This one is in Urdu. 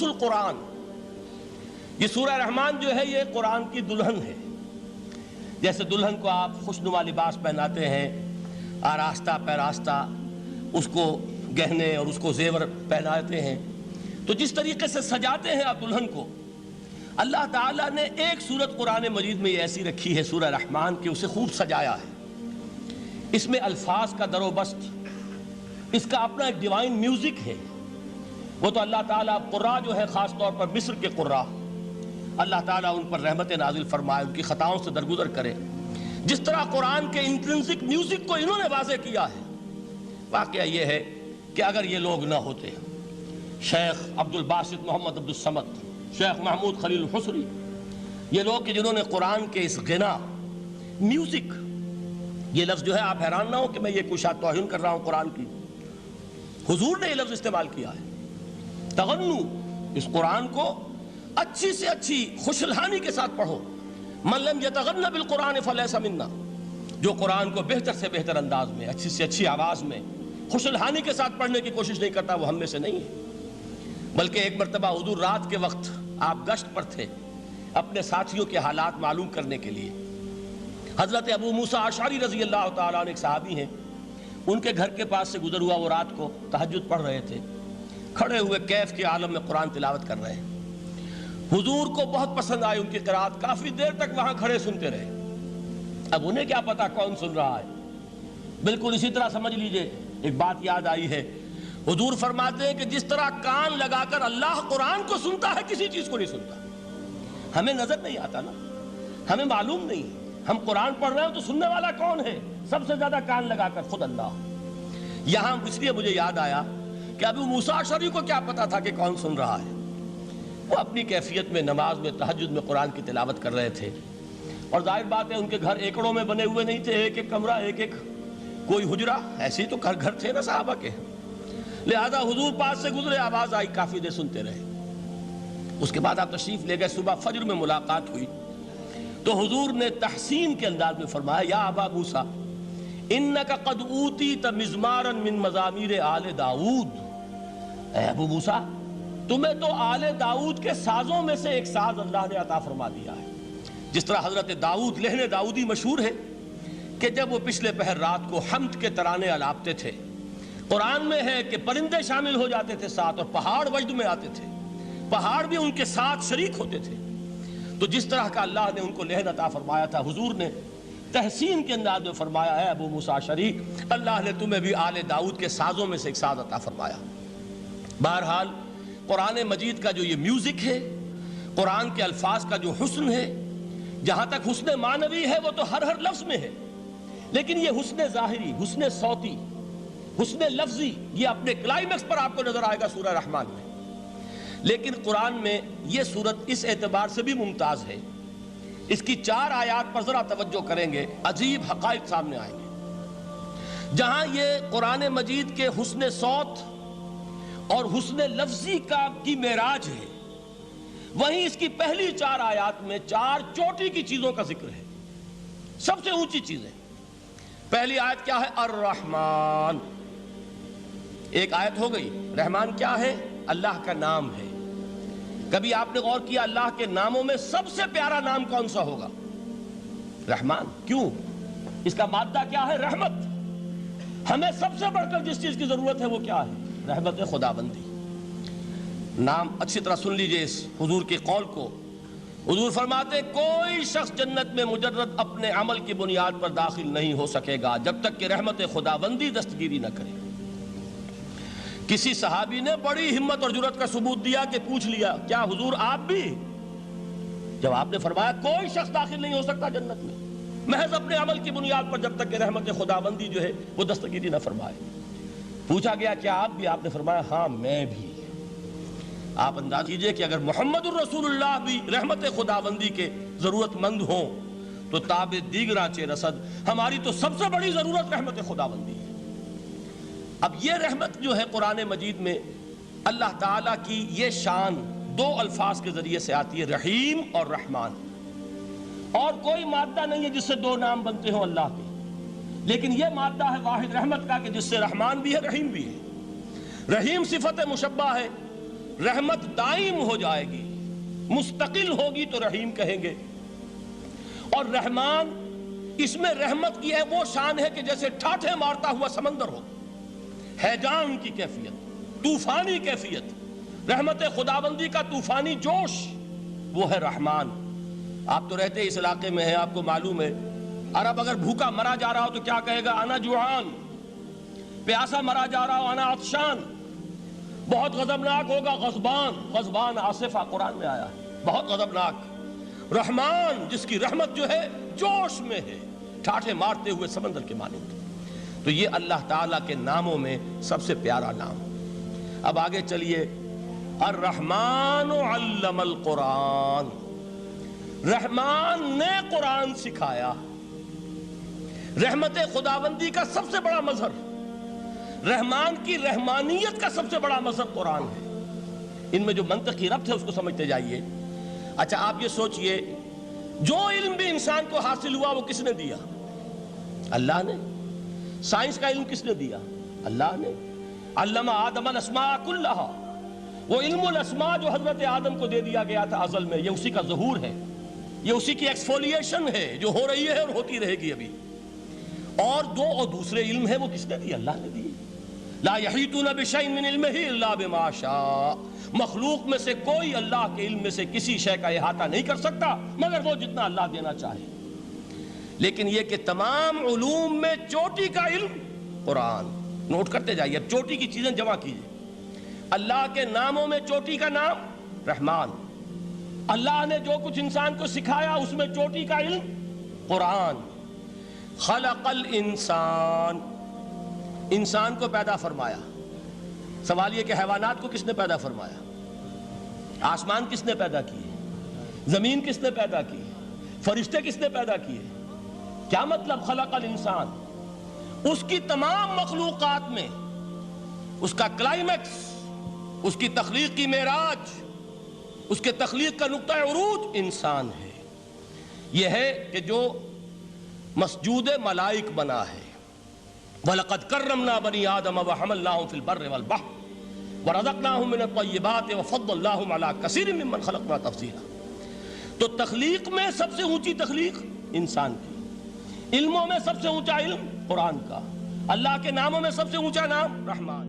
عروس القرآن، یہ سورہ رحمان جو ہے یہ قرآن کی دلہن ہے۔ جیسے دلہن کو آپ خوشنما لباس پہناتے ہیں، آراستہ پیراستہ اس کو گہنے اور اس کو زیور پہناتے ہیں، تو جس طریقے سے سجاتے ہیں آپ دلہن کو، اللہ تعالیٰ نے ایک سورت قرآن مجید میں یہ ایسی رکھی ہے سورہ رحمان کہ اسے خوب سجایا ہے۔ اس میں الفاظ کا در و بست، اس کا اپنا ایک ڈیوائن میوزک ہے۔ وہ تو اللہ تعالیٰ قراء جو ہے، خاص طور پر مصر کے قراء، اللہ تعالیٰ ان پر رحمت نازل فرمائے، ان کی خطاؤں سے درگزر کرے۔ جس طرح قرآن کے انٹرنسک میوزک کو انہوں نے واضح کیا ہے، واقعہ یہ ہے کہ اگر یہ لوگ نہ ہوتے، شیخ عبد الباسط محمد عبد الصمد، شیخ محمود خلیل الحصری، یہ لوگ کہ جنہوں نے قرآن کے اس غنا، میوزک، یہ لفظ جو ہے آپ حیران نہ ہو کہ میں یہ کوئی شاید توہین کر رہا ہوں قرآن کی، حضور نے یہ لفظ استعمال کیا ہے، تغنو، اس قرآن کو اچھی سے اچھی خوشلحانی کے ساتھ پڑھو۔ من لم یتغن بالقرآن فلیس منا، جو قرآن کو بہتر سے بہتر انداز میں، اچھی سے اچھی آواز میں، خوشلحانی کے ساتھ پڑھنے کی کوشش نہیں کرتا، وہ ہم میں سے نہیں ہے۔ بلکہ ایک مرتبہ حضور رات کے وقت آپ گشت پر تھے اپنے ساتھیوں کے حالات معلوم کرنے کے لیے۔ حضرت ابو موسیٰ اشعری رضی اللہ تعالیٰ عنہ ایک صحابی ہیں، ان کے گھر کے پاس سے گزر ہوا، وہ رات کو تہجد پڑھ رہے تھے، کھڑے ہوئے کیف کے عالم میں قرآن تلاوت کر رہے ہیں۔ حضور کو بہت پسند آئی ان کی قرات، کافی دیر تک وہاں کھڑے سنتے رہے۔ اب انہیں کیا پتا کون سن رہا ہے، بالکل اسی طرح سمجھ لیجئے ایک بات یاد آئی ہے، حضور فرماتے ہیں کہ جس طرح کان لگا کر اللہ قرآن کو سنتا ہے، کسی چیز کو نہیں سنتا۔ ہمیں نظر نہیں آتا نا، ہمیں معلوم نہیں، ہم قرآن پڑھ رہے ہیں تو سننے والا کون ہے؟ سب سے زیادہ کان لگا کر خود اللہ۔ یہاں اس لیے مجھے یاد آیا کہ ابو موسیٰ اشعری کو کیا پتا تھا کہ کون سن رہا ہے؟ وہ اپنی کیفیت میں نماز میں تہجد میں قرآن کی تلاوت کر رہے تھے، اور ظاہر بات ہے ان کے گھر ایکڑوں میں بنے ہوئے نہیں تھے، ایک ایک کمرہ، ایک ایک کوئی حجرہ، ایسے ہی تو گھر تھے نا صحابہ کے، لہذا حضور پاس سے گزرے، آواز آئی، کافی دیر سنتے رہے۔ اس کے بعد آپ تشریف لے گئے، صبح فجر میں ملاقات ہوئی تو حضور نے تحسین کے انداز میں فرمایا، یا ابا موسیٰ انک قد اوتیت مزمارا من مزامیر آل داؤد، اے ابو موسیٰ تمہیں تو آل داؤد کے سازوں میں سے ایک ساز اللہ نے عطا فرما دیا ہے۔ جس طرح حضرت داؤد، لہن داؤدی مشہور ہے کہ جب وہ پچھلے پہر رات کو حمد کے ترانے الاپتے تھے، قرآن میں ہے کہ پرندے شامل ہو جاتے تھے ساتھ، اور پہاڑ وجد میں آتے تھے، پہاڑ بھی ان کے ساتھ شریک ہوتے تھے۔ تو جس طرح کا اللہ نے ان کو لہن عطا فرمایا تھا، حضور نے تحسین کے انداز میں فرمایا، اے ابو موسیٰ اشعری اللہ نے تمہیں بھی آل داؤد کے سازوں میں سے ایک ساز عطا فرمایا۔ بہرحال قرآن مجید کا جو یہ میوزک ہے، قرآن کے الفاظ کا جو حسن ہے، جہاں تک حسن معنوی ہے وہ تو ہر لفظ میں ہے، لیکن یہ حسن ظاہری، حسن صوتی، حسن لفظی، یہ اپنے کلائمیکس پر آپ کو نظر آئے گا سورہ رحمان میں۔ لیکن قرآن میں یہ سورت اس اعتبار سے بھی ممتاز ہے، اس کی 4 آیات پر ذرا توجہ کریں گے، عجیب حقائق سامنے آئیں گے۔ جہاں یہ قرآن مجید کے حسن صوت اور حسن لفظی کی معراج ہے، وہیں اس کی پہلی 4 آیات میں 4 چوٹی کی چیزوں کا ذکر ہے، سب سے اونچی چیزیں۔ پہلی آیت کیا ہے؟ الرحمن، ایک آیت ہو گئی۔ رحمان کیا ہے؟ اللہ کا نام ہے۔ کبھی آپ نے غور کیا اللہ کے ناموں میں سب سے پیارا نام کون سا ہوگا؟ رحمان۔ کیوں؟ اس کا مادہ کیا ہے؟ رحمت۔ ہمیں سب سے بڑھ کر جس چیز کی ضرورت ہے وہ کیا ہے؟ رحمت خداوندی۔ نام اچھی طرح سن لیجئے اس حضور کے قول کو۔ حضور فرماتے کوئی شخص جنت میں مجرد اپنے عمل کی بنیاد پر داخل نہیں ہو سکے گا جب تک کہ رحمت خداوندی دستگیری نہ کرے۔ کسی صحابی نے بڑی ہمت اور جرأت کا ثبوت دیا کہ پوچھ لیا، کیا حضور آپ بھی؟ جب آپ نے فرمایا کوئی شخص داخل نہیں ہو سکتا جنت میں محض اپنے عمل کی بنیاد پر جب تک کہ رحمت خداوندی جو ہے وہ دستگیری نہ فرمائے۔ پوچھا گیا کیا آپ بھی؟ آپ نے فرمایا ہاں میں بھی۔ آپ انداز کیجئے کہ اگر محمد الرسول اللہ بھی رحمت خداوندی کے ضرورت مند ہوں تو تاب دیگراں چے رسد، ہماری تو سب سے بڑی ضرورت رحمت خداوندی ہے۔ اب یہ رحمت جو ہے قرآن مجید میں اللہ تعالیٰ کی یہ شان 2 الفاظ کے ذریعے سے آتی ہے، رحیم اور رحمان۔ اور کوئی مادہ نہیں ہے جس سے 2 نام بنتے ہوں اللہ کے، لیکن یہ مادہ ہے واحد رحمت کا کہ جس سے رحمان بھی ہے رحیم بھی ہے۔ رحیم صفت مشبہ ہے، رحمت دائم ہو جائے گی، مستقل ہوگی تو رحیم کہیں گے۔ اور رحمان، اس میں رحمت کی ہے وہ شان ہے کہ جیسے ٹھاٹھے مارتا ہوا سمندر ہو، ہیجان کی کیفیت، طوفانی کیفیت، رحمت خداوندی کا طوفانی جوش، وہ ہے رحمان۔ آپ تو رہتے اس علاقے میں ہیں، آپ کو معلوم ہے عرب اگر بھوکا مرا جا رہا ہو تو کیا کہے گا؟ انا جوعان۔ پیاسا مرا جا رہا ہو انا عطشان۔ بہت غضبناک ہوگا غضبان، غضبان آصفہ قرآن میں آیا ہے، بہت غضبناک۔ رحمان، جس کی رحمت جو ہے جوش میں ہے، ٹھاٹھے مارتے ہوئے سمندر کے مانند۔ تو یہ اللہ تعالیٰ کے ناموں میں سب سے پیارا نام۔ اب آگے چلیے، الرحمن علم القرآن، رحمان نے قرآن سکھایا۔ رحمت خداوندی کا سب سے بڑا مظہر، رحمان کی رحمانیت کا سب سے بڑا مظہر قرآن ہے۔ ان میں جو منطقی ربط ہے اس کو سمجھتے جائیے۔ اچھا آپ یہ سوچئے، جو علم بھی انسان کو حاصل ہوا وہ کس نے دیا؟ اللہ نے۔ سائنس کا علم کس نے دیا؟ اللہ نے۔ علم آدم الاسماء کلہا، وہ علم الاسماء جو حضرت آدم کو دے دیا گیا تھا ازل میں، یہ اسی کا ظہور ہے، یہ اسی کی ایکسفولیشن ہے جو ہو رہی ہے اور ہوتی رہے گی ابھی۔ اور دوسرے علم ہے وہ کس نے دی؟ اللہ نے دی۔ لا یحیطون بشیء من علمہ الا بما شاء، مخلوق میں سے کوئی اللہ کے علم میں سے کسی شے کا احاطہ نہیں کر سکتا مگر وہ جتنا اللہ دینا چاہے۔ لیکن یہ کہ تمام علوم میں چوٹی کا علم قرآن۔ نوٹ کرتے جائیے، اب چوٹی کی چیزیں جمع کیجئے۔ اللہ کے ناموں میں چوٹی کا نام رحمان، اللہ نے جو کچھ انسان کو سکھایا اس میں چوٹی کا علم قرآن۔ خلق الانسان، انسان کو پیدا فرمایا۔ سوال یہ کہ حیوانات کو کس نے پیدا فرمایا؟ آسمان کس نے پیدا کیے؟ زمین کس نے پیدا کی؟ فرشتے کس نے پیدا کیے؟ کیا مطلب خلق الانسان؟ اس کی تمام مخلوقات میں اس کا کلائمیکس، اس کی تخلیق کی معراج، اس کے تخلیق کا نقطہ عروج انسان ہے۔ یہ ہے کہ جو مسجود ملائک بنا ہے۔ وَلَقَدْ كَرَّمْنَا بَنِي آدَمَ وَحَمَلْنَاهُمْ فِي الْبَرِّ وَالْبَحْرِ وَرَزَقْنَاهُمْ مِنَ الطَّيِّبَاتِ وَفَضَّلْنَاهُمْ عَلَى كَثِيرٍ مِّمَّنْ خَلَقْنَا تَفْضِيلًا۔ تو تخلیق میں سب سے اونچی تخلیق انسان کی، علموں میں سب سے اونچا علم قرآن کا، اللہ کے ناموں میں سب سے اونچا نام رحمان۔